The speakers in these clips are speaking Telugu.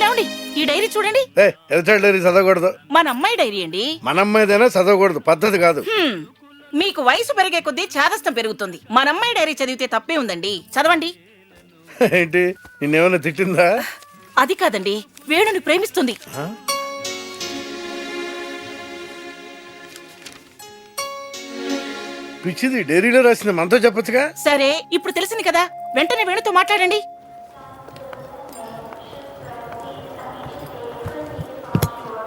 ఏమండి ఈ డైరీ చూడండి. ఎదుటి డైరీ చదవకూడదు. మన అమ్మాయి డైరీ అండి. మన అమ్మాయిదైనా చదవకూడదు, పద్ధతి కాదు. మీకు వయసు పెరిగే కొద్దీ చాదస్తం పెరుగుతుంది. మన అమ్మాయి డైరీ చదివితే తప్పే ఉందండి, చదవండి. ఏంటి నిన్నేమైనా తిట్టిందా? అది కాదండి, వేణుని ప్రేమిస్తుంది. పిచ్చిది, డైరీలో రాసింది మనతో చెప్పొచ్చుగా. సరే ఇప్పుడు తెలిసింది కదా, వెంటనే వేణుతో మాట్లాడండి.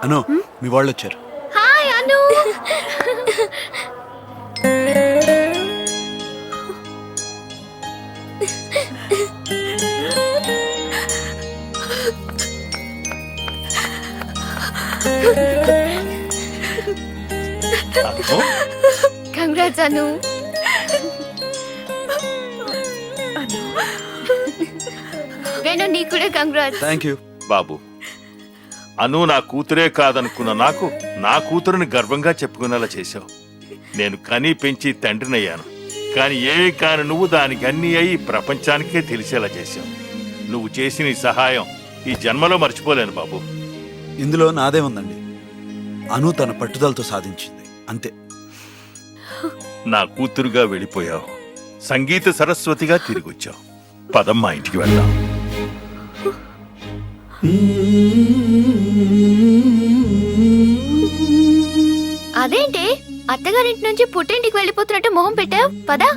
అను, మీ వాళ్ళు వచ్చారు. హాయ్ అను. కంగ్రాట్స్ అను. వేణు నీకు కూడా కంగ్రాట్స్. థ్యాంక్ యూ బాబు. అను నా కూతురే కాదనుకున్న నాకు నా కూతురుని గర్వంగా చెప్పుకునేలా చేశావు. నేను కని పెంచి తండ్రినయ్యాను, కానీ ఏమీ కాని నువ్వు దానికి అన్నీ అయి ప్రపంచానికే తెలిసేలా చేశావు. నువ్వు చేసిన ఈ సహాయం ఈ జన్మలో మర్చిపోలేను బాబు. ఇందులో నాదే ఉందండి. అను తన పట్టుదలతో సాధించింది, అంతే. నా కూతురుగా వెళ్ళిపోయావు, సంగీత సరస్వతిగా తిరిగొచ్చావు. పదమ్మా ఇంటికి వెళ్దాం. అదేంటి అత్తగారింటి నుంచి పుట్టింటికి వెళ్ళిపోతున్నట్టు మొహం పెట్టావు? పదా.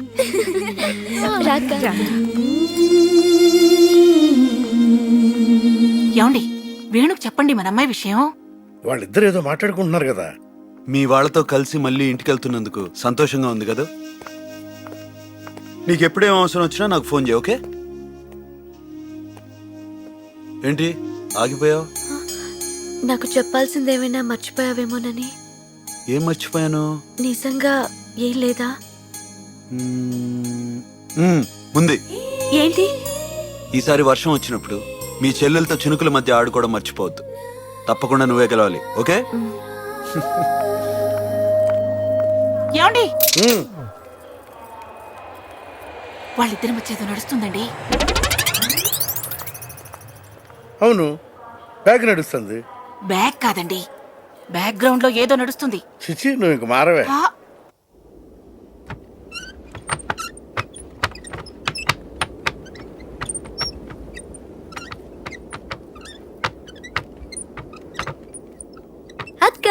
ఏమండి వేణుకు చెప్పండి మన అమ్మాయి విషయం. వాళ్ళిద్దరు ఏదో మాట్లాడుకుంటున్నారు కదా. మీ వాళ్ళతో కలిసి మళ్ళీ ఇంటికి వెళ్తున్నందుకు సంతోషంగా ఉంది కదా. నీకు ఎప్పుడేం అవసరం వచ్చినా నాకు ఫోన్ చేయి, ఓకే? ఏంటి ఆగిపోయావు? నాకు చెప్పాల్సిందేమైనా మర్చిపోయావేమోనని. ఏం మర్చిపోయాను? నిజంగా ఏం లేదా? ఉంది. ఏంటి? ఈసారి వర్షం వచ్చినప్పుడు మీ చెల్లెలతో చినుకుల మధ్య ఆడుకోవడం మర్చిపోవద్దు. తప్పకుండా నువ్వే గెలవాలి, ఓకే? ఏమండి వాళ్ళిద్దరి మధ్య ఏదో నడుస్తుందండి. అవును, బ్యాగ్ నడుస్తుంది. బ్యాగ్ కాదండి, బ్యాక్ గ్రౌండ్ లో ఏదో నడుస్తుంది. చిచి, నువ్వు ఇంక మారవే. అక్క.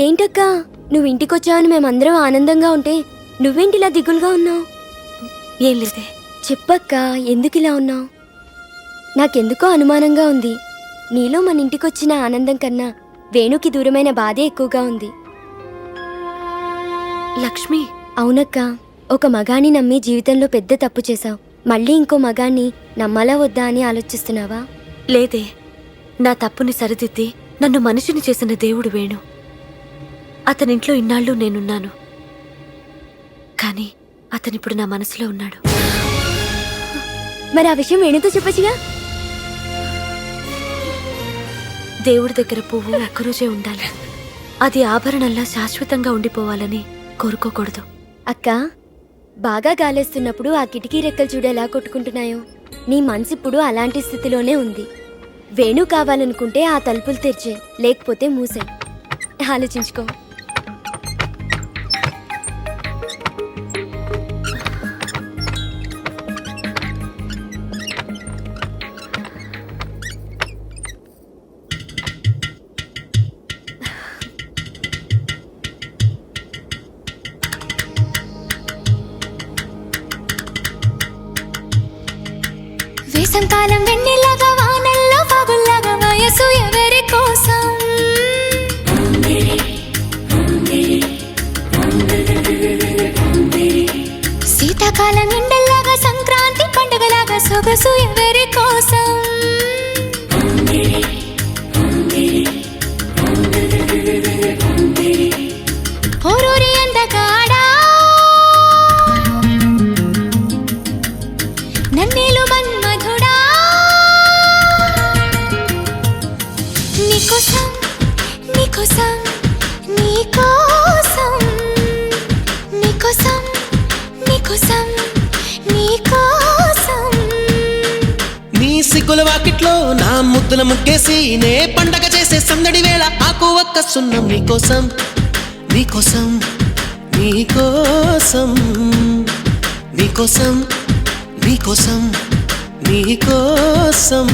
ఏంటక్క నువ్వు ఇంటికొచ్చావని మేమందరం ఆనందంగా ఉంటే నువ్వేంటిలా దిగులుగా ఉన్నావు? ఏం లేదే. చెప్పక్క, ఎందుకిలా ఉన్నావు? నాకెందుకో అనుమానంగా ఉంది. నీలో మన ఇంటికొచ్చిన ఆనందం కన్నా వేణుకి దూరమైన బాధే ఎక్కువగా ఉంది. లక్ష్మి. అవునక్క, ఒక మగాన్ని నమ్మి జీవితంలో పెద్ద తప్పు చేశావు. మళ్ళీ ఇంకో మగాన్ని నమ్మాలా వద్దా అని ఆలోచిస్తున్నావా? లేదే, నా తప్పుని సరిదిద్ది నన్ను మనిషిని చేసిన దేవుడు వేణు. అతనింట్లో ఇన్నాళ్ళు నేనున్నాను, కానీ అతనిప్పుడు నా మనసులో ఉన్నాడు. మరి ఆ విషయం వేణుతో చెప్పచ్చుగా. దేవుడి దగ్గర పువ్వు ఒక్కరోజే ఉండాలి, అది ఆభరణంలా శాశ్వతంగా ఉండిపోవాలని కోరుకోకూడదు. అక్క, బాగా గాలేస్తున్నప్పుడు ఆ కిటికీ రెక్కలు చూడు ఎలా కొట్టుకుంటున్నాయో. నీ మనసిప్పుడు అలాంటి స్థితిలోనే ఉంది. వేణు కావాలనుకుంటే ఆ తలుపులు తెరిచే, లేకపోతే మూసే. ఆలోచించుకో. వేసంకాలం వెన్నెలాగా వానల్లో ఫాగుల్లాగా వయసు ఎవరి కోసం? శీతాకాలం ఎండల్లాగా సంక్రాంతి పండుగలాగా సొగసు ఎవరి కోసం? ఓరూరి అందగాడా నన్నేలు మన్మధుడా, నీకోసం నీకోసం నీకోసం నీకోసం నీకోసం నీకోసం నీ సిగ్గుల వాకిట్లో నా ముద్దుల ముగ్గేసి నే పండగ చేసే సందడి వేళ ఆకు ఒక్క సున్నం నీకోసం నీకోసం నీకోసం నీకోసం నీకోసం నీకోసం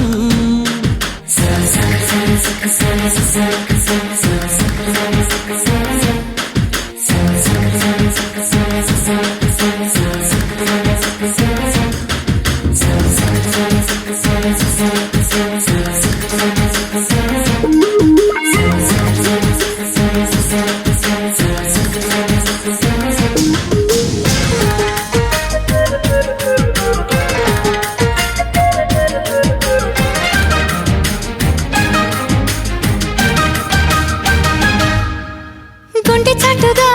గుండె చాటుగా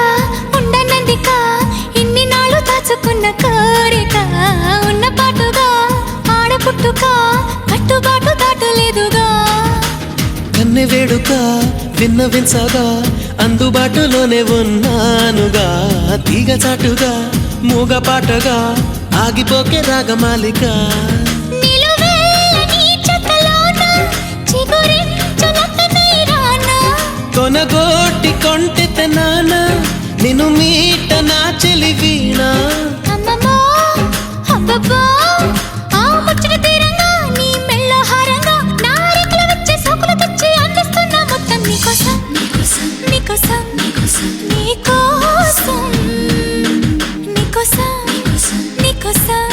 ఉండనందిక ఇన్ని నాళ్ళు దాచుకున్న కోరిక ఉన్న పాటుగా ఆడపుట్టుక కట్టుబాటు దాటలేదుగా కన్నె వేడుక విన్నవించగా అందుబాటులోనే ఉన్నానుగా తీగ చాటుగా మూగ పాటగా ఆగిపోకే రాగమాలిక నిలువెల్లని చెక్కలోన చిగురించులతనై రానా కొనగోటి కొంటె నాన్న నిన్ను మీట నా చెలి వీణ అమ్మమ్మో అబ్బబ్బో ఆ ముచ్చట తీరంగా నీ మెళ్ళ హారంగా నా రెక్కల వచ్చే సోకులు తెచ్చి అందిస్తున్నా మొత్తం నీకోసం నీకోసం నీకోసం నీకోసం నీకోసం నీకోసం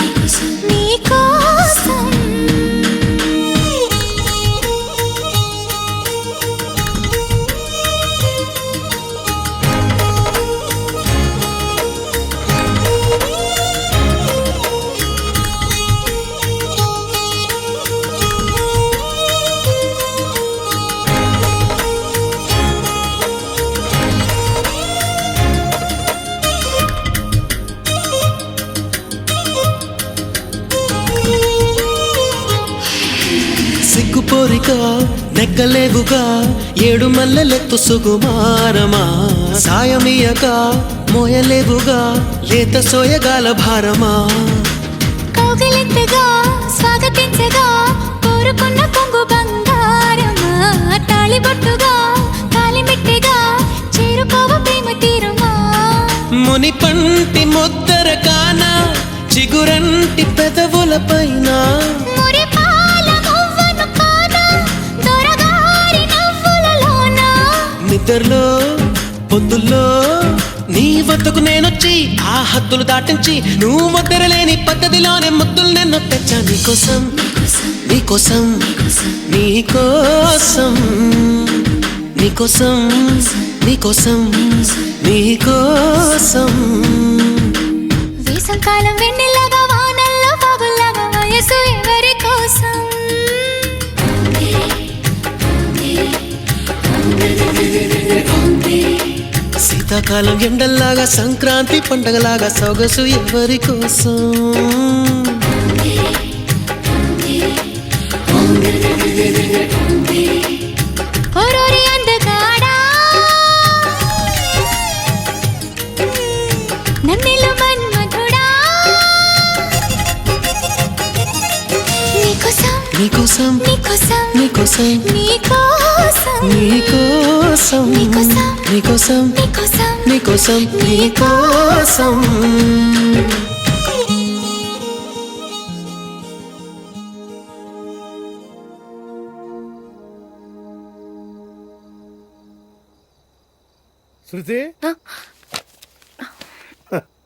నీకోసం సిగ్గుపోరిక నెగ్గలేవుగా ఏడు మల్లెలెత్తు సుకుమారమా సాయమియక మోయలేవుగా లేత సోయగాల భారమా కౌగిలింతగా స్వాగతించగా కోరుకున్న కొంగు బంగారమా తాళిబొట్టుగా తాళిమిట్టిగా చేరుకోవ ప్రేమ తీరమా ముని పంటి ముద్దర కాన చిగురంటి పెదవుల పైన మురిపాల మువ్వను కాన దొరగారి నవ్వులలోన నిద్రలో పొద్దుల్లో నీ వద్దకు నేనొచ్చి ఆ హద్దులు దాటించి నువ్వు ముద్దరలేని పద్ధతిలోనే ముద్దులు నేను తెచ్చా నీకోసం నీకోసం నీకోసం నీకోసం నీకోసం నీకోసం వేసంకాలం వెన్నెలాగా వానల్లో బాబుల్లాగా వయసు ఎవరి కోసం శీతాకాలం ఎండల్లాగా సంక్రాంతి పండగలాగా సొగసు ఎవరి కోసం ఓరోరి అందగాడా నన్నిలు మన్మధుడా నీకోసం నీకోసం నీకోసం నీకోసం నీకోసం నీకోసం నీకోసం నీకోసం నీకోసం నీకోసం నీకోసం శృతి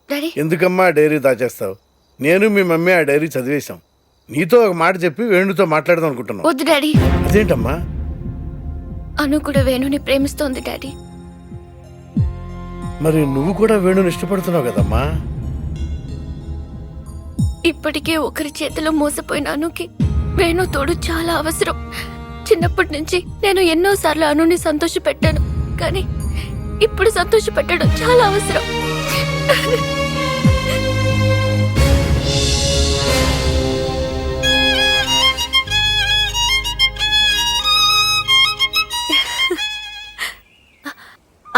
డాడీ ఎందుకమ్మా ఆ డైరీ దాచేస్తావు? నేను మీ మమ్మీ ఆ డైరీ చదివేశాం. నీతో ఒక మాట చెప్పి వేణుతో మాట్లాడదాం అనుకుంటున్నాం. వద్దు డాడీ అదేంటమ్మా? అను కూడా వేణుని ప్రేమిస్తోంది డాడీ మరి నువ్వు కూడా వేణుని ఇష్టపడుతున్నావు కదమ్మా. ఇప్పటికే ఒకరి చేతిలో మోసపోయిన అనుకి వేణు తోడు చాలా అవసరం. చిన్నప్పటి నుంచి నేను ఎన్నోసార్లు అనుని సంతోష పెట్టాను, కానీ ఇప్పుడు సంతోష పెట్టడం చాలా అవసరం.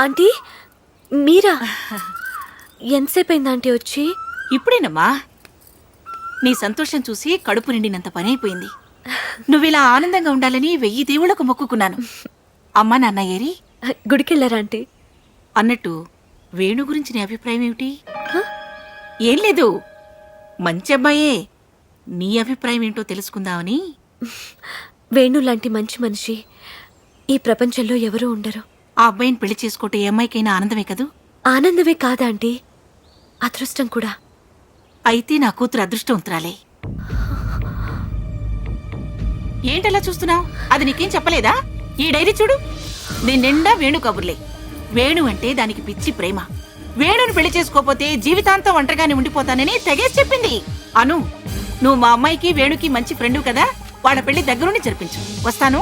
ఆంటీ మీరా? ఎంతసేపు అయింది ఆంటీ వచ్చి? ఇప్పుడేనమ్మా. నీ సంతోషం చూసి కడుపు నిండినంత పని అయిపోయింది. నువ్విలా ఆనందంగా ఉండాలని 1000 దేవుళ్ళకు మొక్కుకున్నాను. అమ్మా నాన్న ఏరి? గుడికెళ్ళారా ఆంటీ? అన్నట్టు వేణు గురించి నీ అభిప్రాయం ఏమిటి? ఏం లేదు, మంచి అబ్బాయే. నీ అభిప్రాయం ఏంటో తెలుసుకుందామని. వేణు లాంటి మంచి మనిషి ఈ ప్రపంచంలో ఎవరూ ఉండరు. ఆ అబ్బాయిని పెళ్లి చేసుకోవటం ఏ అమ్మాయికైనా ఆనందమే కదూ? ఆనందమే కాదా ఆంటీ, అదృష్టం కూడా. అయితే నా కూతురు అదృష్టవంతురాలే. ఏంటలా చూస్తున్నావు? అది నీకేం చెప్పలేదా? ఈ డైరీ చూడు, దీని నిండా వేణు కబుర్లే. వేణు అంటే దానికి పిచ్చి ప్రేమ. వేణుని పెళ్లి చేసుకోపోతే జీవితాంతం ఒంటరిగానే ఉండిపోతానని తెగేసి చెప్పింది. అను, నువ్వు మా అమ్మాయికి వేణుకి మంచి ఫ్రెండు కదా, వాళ్ళ పెళ్లి దగ్గరుండి జరిపించు. వస్తాను.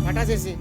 పటాసేసి